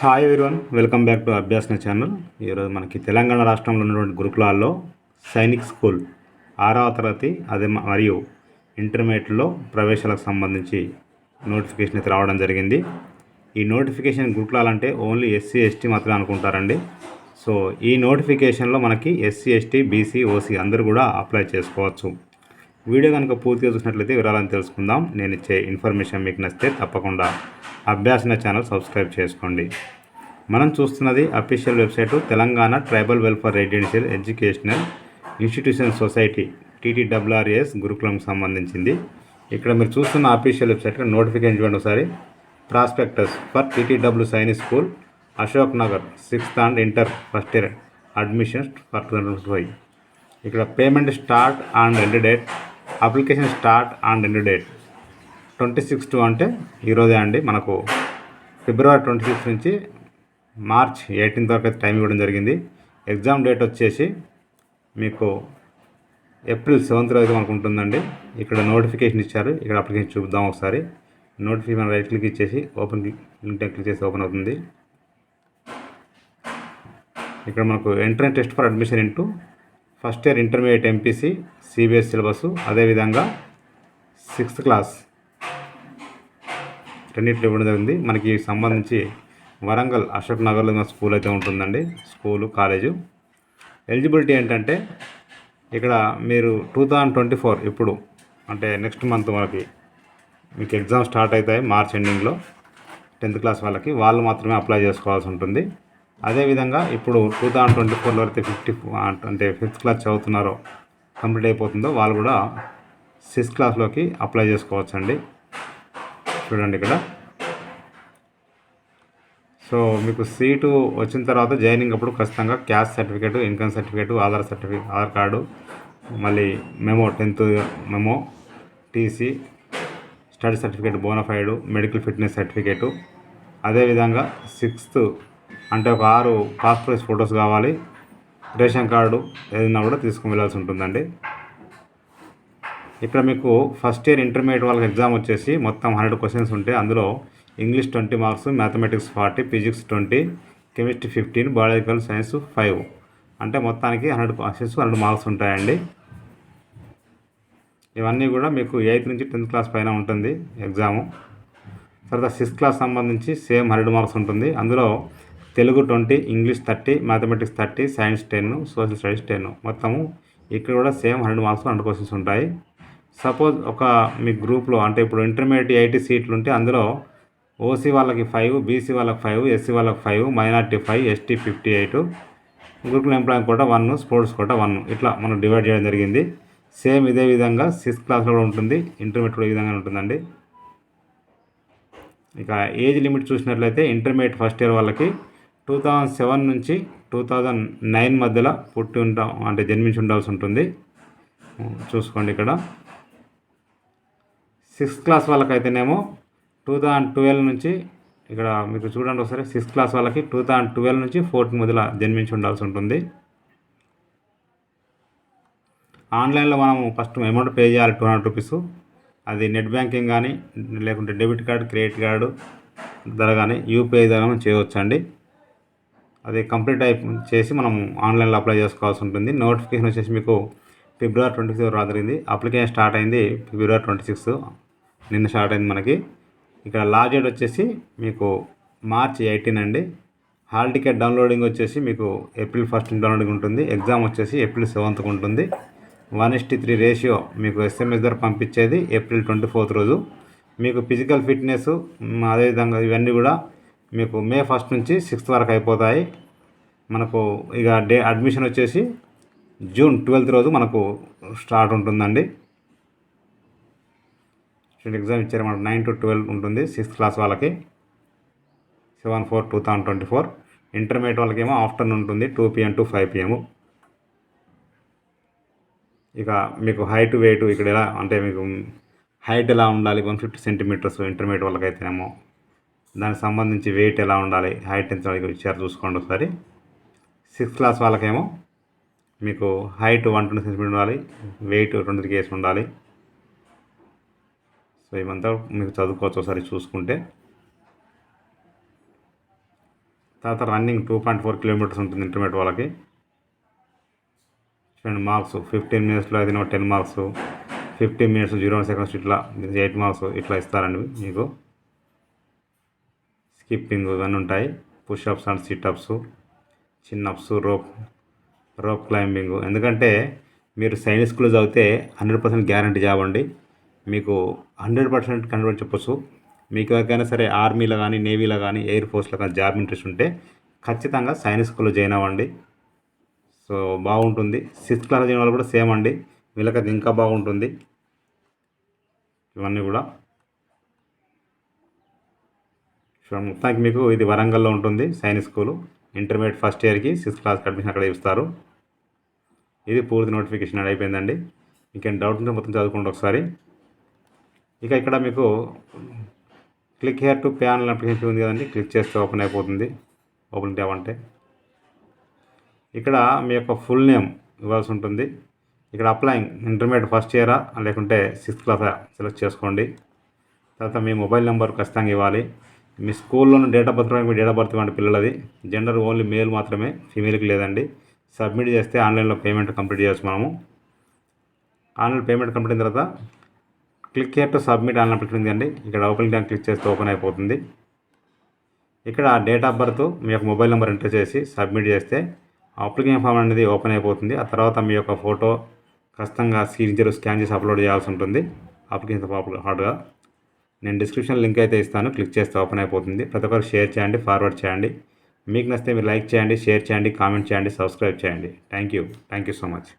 Hi everyone, welcome back to Abhyasana channel. ఈరోజు మనకి తెలంగాణ రాష్ట్రంలో ఉన్నటువంటి గురుకులాల్లో సైనిక్ స్కూల్ 6వ తరగతి అదే మరియు ఇంటర్మీడియట్లో ప్రవేశాలకు సంబంధించి నోటిఫికేషన్ అయితే రావడం జరిగింది. ఈ నోటిఫికేషన్ గురుకులాలంటే ఓన్లీ ఎస్సీ ఎస్టీ మాత్రమే అనుకుంటారండి. సో ఈ నోటిఫికేషన్లో మనకి ఎస్సీ ఎస్టీ బీసీ ఓసీ అందరూ కూడా అప్లై చేసుకోవచ్చు. వీడియో కనుక పూర్తిగా చూసినట్లయితే వివరాలను తెలుసుకుందాం. నేను ఇచ్చే ఇన్ఫర్మేషన్ మీకు నచ్చితే తప్పకుండా అభ్యాసన ఛానల్ సబ్స్క్రైబ్ చేసుకోండి. మనం చూస్తున్నది official website Telangana tribal welfare residential educational institution society TTRS గురుకులంకి సంబంధించింది. ఇక్కడ మీరు చూస్తున్న అఫీషియల్ వెబ్సైట్ నోటిఫికేషన్ చూడండి ఒకసారి. Prospectus for TTW Sainik school Ashok Nagar 6th and inter first year admissions for 2025. ఇక్కడ payment start and end date, application start and end date 26 అంటే ఈరోజే అండి. మనకు ఫిబ్రవరి 26 నుంచి మార్చ్ 18 వరకు టైం ఇవ్వడం జరిగింది. ఎగ్జామ్ డేట్ వచ్చేసి మీకు ఏప్రిల్ 7th అయితే మనకు ఉంటుందండి. ఇక్కడ నోటిఫికేషన్ ఇచ్చారు. ఇక్కడ అప్లికేషన్ చూద్దాం ఒకసారి. నోటిఫికేషన్ రైట్ క్లిక్ ఇచ్చేసి ఓపెన్ లింక్ క్లిక్ చేసి ఓపెన్ అవుతుంది. ఇక్కడ మనకు entrance test for admission into first year intermediate MPC CBSE syllabus, అదేవిధంగా 6th క్లాస్ రెండింటిలో ఇవ్వడం జరిగింది. మనకి సంబంధించి వరంగల్ అశోక్ నగర్లో ఉన్న స్కూల్ అయితే ఉంటుందండి. స్కూలు కాలేజు ఎలిజిబిలిటీ ఏంటంటే ఇక్కడ మీరు 2024 ఇప్పుడు అంటే నెక్స్ట్ మంత్ మీకు ఎగ్జామ్ స్టార్ట్ అవుతాయి మార్చ్ ఎండింగ్లో. 10th క్లాస్ వాళ్ళు మాత్రమే అప్లై చేసుకోవాల్సి ఉంటుంది. అదేవిధంగా ఇప్పుడు 2024లో అయితే 5th క్లాస్ చదువుతున్నారో కంప్లీట్ అయిపోతుందో వాళ్ళు కూడా 6th క్లాస్లోకి అప్లై చేసుకోవచ్చండి. చూడండి ఇక్కడ. సో మీకు సీటు వచ్చిన తర్వాత జాయినింగ్ అప్పుడు ఖచ్చితంగా caste certificate, income certificate, Aadhaar card, మళ్ళీ memo 10th memo, TC, study certificate, bonafide, medical fitness certificate, అదేవిధంగా 6th అంటే ఒక 6 పాస్పోర్ట్ సైజ్ ఫొటోస్ కావాలి. రేషన్ కార్డు ఏదైనా కూడా తీసుకుని వెళ్ళాల్సి ఉంటుందండి. ఇక్కడ మీకు ఫస్ట్ ఇయర్ ఇంటర్మీడియట్ వాళ్ళకి ఎగ్జామ్ వచ్చేసి మొత్తం 100 క్వశ్చన్స్ ఉంటాయి. అందులో English 20 marks, mathematics 40, physics 20, chemistry 15, biological science 5, అంటే మొత్తానికి 100 క్వశ్చన్స్ 100 మార్క్స్ ఉంటాయండి. ఇవన్నీ కూడా మీకు 8th నుంచి 10th క్లాస్ పైన ఉంటుంది ఎగ్జాము. తర్వాత 6th క్లాస్ సంబంధించి సేమ్ 100 మార్క్స్ ఉంటుంది. అందులో Telugu 20, English 30, mathematics 30, science 10, social studies 10, మొత్తము ఇక్కడ కూడా సేమ్ 100 మార్క్స్ 100 క్వశ్చన్స్ ఉంటాయి. సపోజ్ ఒక మీ గ్రూప్లో అంటే ఇప్పుడు ఇంటర్మీడియట్ 80 సీట్లు ఉంటే అందులో OC వాళ్ళకి 5, BC వాళ్ళకి 5, SC వాళ్ళకి 5, మైనార్టీ 5, ST 58, గ్రూపుల ఎంప్లాయీ కూడా 1, స్పోర్ట్స్ కూడా 1, ఇట్లా మనం డివైడ్ చేయడం జరిగింది. సేమ్ ఇదే విధంగా 6th క్లాస్లో కూడా ఉంటుంది, ఇంటర్మీడియట్ కూడా ఈ విధంగా ఉంటుందండి. ఇక ఏజ్ లిమిట్ చూసినట్లయితే ఇంటర్మీడియట్ ఫస్ట్ ఇయర్ వాళ్ళకి 2007 నుంచి 2009 మధ్యలో జన్మించి ఉండాల్సి ఉంటుంది. చూసుకోండి ఇక్కడ. 6th క్లాస్ వాళ్ళకైతేనేమో 2012 నుంచి ఇక్కడ మీకు చూడండి ఒకసారి. 6th క్లాస్ వాళ్ళకి 2012 నుంచి 14 మధ్యలో జన్మించి ఉండాల్సి ఉంటుంది. ఆన్లైన్లో మనము ఫస్ట్ అమౌంట్ పే చేయాలి 200 రూపీస్. అది నెట్ బ్యాంకింగ్ కానీ లేకుంటే డెబిట్ కార్డు, క్రెడిట్ కార్డు ద్వారా కానీ UPI ద్వారా మనం చేయవచ్చండి. అది కంప్లీట్ చేసి మనం ఆన్లైన్లో అప్లై చేసుకోవాల్సి ఉంటుంది. నోటిఫికేషన్ వచ్చేసి మీకు ఫిబ్రవరి 26 రాత్రింది. అప్లికేషన్ స్టార్ట్ అయింది ఫిబ్రవరి 26, నిన్న స్టార్ట్ అయింది మనకి. ఇక్కడ లాస్ట్ డేట్ వచ్చేసి మీకు మార్చ్ 18 అండి. హాల్ టికెట్ డౌన్లోడింగ్ వచ్చేసి మీకు ఏప్రిల్ 1st డౌన్లోడింగ్ ఉంటుంది. ఎగ్జామ్ వచ్చేసి ఏప్రిల్ 7th ఉంటుంది. 1:3 రేషియో మీకు SMS ద్వారా పంపించేది ఏప్రిల్ 24th రోజు. మీకు ఫిజికల్ ఫిట్నెస్ అదేవిధంగా ఇవన్నీ కూడా మీకు మే 1st నుంచి 6th వరకు అయిపోతాయి. మనకు ఇక అడ్మిషన్ వచ్చేసి జూన్ 12th రోజు మనకు స్టార్ట్ ఉంటుందండి. ఎగ్జామ్ ఇచ్చారు మనకు 9 to 12 ఉంటుంది 6th క్లాస్ వాళ్ళకి. 7/4/2024. ఇంటర్మీడియట్ వాళ్ళకి ఏమో ఆఫ్టర్నూన్ ఉంటుంది 2 PM to 5 PM. ఇక మీకు హైట్ వెయిట్ ఇక్కడ ఎలా అంటే మీకు హైట్ ఎలా ఉండాలి 150 సెంటీమీటర్స్ ఇంటర్మీడియట్ వాళ్ళకైతేనేమో, దానికి సంబంధించి వెయిట్ ఎలా ఉండాలి, హైట్ ఎంత ఇచ్చారు చూసుకోండి ఒకసారి. 6th క్లాస్ వాళ్ళకేమో మీకు హైట్ 120 సెంటీమీటర్ ఉండాలి, వెయిట్ 23 kgs ఉండాలి. సో ఇవంతా మీకు చదువుకోవచ్చు ఒకసారి చూసుకుంటే. తర్వాత రన్నింగ్ 2.4 కిలోమీటర్స్ ఉంటుంది ఇంటర్మీడియట్ వాళ్ళకి. చూడండి మార్క్స్ 15 మినిట్స్లో అయితే 10 మార్క్స్, 15 మినిట్స్ 0 సెకండ్స్ ఇట్లా 8 మార్క్స్ ఇట్లా ఇస్తారండి మీకు. స్కిప్పింగ్ ఇవన్నీ ఉంటాయి. Pushups and situps, chinups, rope climbing. ఎందుకంటే మీరు సైన్స్ స్కూల్లో చదివితే 100% గ్యారంటీ జాబ్ అండి. మీకు 100% కన్ఫర్మ్ చెప్పొచ్చు. మీకు ఎవరికైనా సరే ఆర్మీలో కానీ, నేవీలో కానీ, ఎయిర్ ఫోర్స్లో కానీ జాబ్ ఇంట్రెస్ట్ ఉంటే ఖచ్చితంగా సైన్స్ స్కూల్లో జాయిన్ అవ్వండి. సో బాగుంటుంది. 6th క్లాస్ చదివిన వాళ్ళు కూడా సేమ్ అండి, వీళ్ళకైతే ఇంకా బాగుంటుంది. ఇవన్నీ కూడా మొత్తానికి మీకు ఇది వరంగల్లో ఉంటుంది సైన్స్ స్కూలు. ఇంటర్మీడియట్ ఫస్ట్ ఇయర్కి 6th క్లాస్కి అడ్మిషన్ అక్కడ ఇస్తారు. ఇది పూర్తి నోటిఫికేషన్ అయిపోయిందండి. ఇంకేం డౌట్ ఉంటే మొత్తం చదువుకోండి ఒకసారి. ఇక ఇక్కడ మీకు click here to pay online application ఉంది కదండి, క్లిక్ చేస్తే ఓపెన్ అయిపోతుంది. ఓపెన్ చేయాలంటే ఇక్కడ మీ యొక్క ఫుల్ నేమ్ ఇవ్వాల్సి ఉంటుంది. ఇక్కడ అప్లయింగ్ ఇంటర్మీడియట్ ఫస్ట్ ఇయరా లేకుంటే 6th క్లాసా సెలెక్ట్ చేసుకోండి. తర్వాత మీ మొబైల్ నెంబర్ ఖచ్చితంగా ఇవ్వాలి. మీ స్కూల్లోని date of birth me date of birth ఇవ్వండి పిల్లలది. జెండర్ ఓన్లీ మేల్ మాత్రమే, ఫీమేల్కి లేదండి. సబ్మిట్ చేస్తే ఆన్లైన్లో పేమెంట్ కంప్లీట్ చేయొచ్చు మనము. ఆన్లైన్ పేమెంట్ కంప్లీట్ అయిన తర్వాత click here to submit online application అండి. ఇక్కడ ఓపెన్ ట్యాంక్ క్లిక్ చేస్తే ఓపెన్ అయిపోతుంది. ఇక్కడ డేట్ ఆఫ్ బర్త్ మీ యొక్క మొబైల్ నెంబర్ ఎంటర్ చేసి సబ్మిట్ చేస్తే అప్లికేషన్ ఫామ్ అనేది ఓపెన్ అయిపోతుంది. ఆ తర్వాత మీ యొక్క ఫోటో ఖచ్చితంగా సిగ్నేచర్ స్కాన్ చేసి అప్లోడ్ చేయాల్సి ఉంటుంది అప్లికేషన్ హార్డ్గా. నేను డిస్క్రిప్షన్ లింక్ అయితే ఇస్తాను, క్లిక్ చేస్తే ఓపెన్ అయిపోతుంది. ప్రతి ఒక్కరు షేర్ చేయండి, ఫార్వర్డ్ చేయండి. మీకు నచ్చితే మీరు లైక్ చేయండి, షేర్ చేయండి, కామెంట్ చేయండి, సబ్స్క్రైబ్ చేయండి. Thank you so much.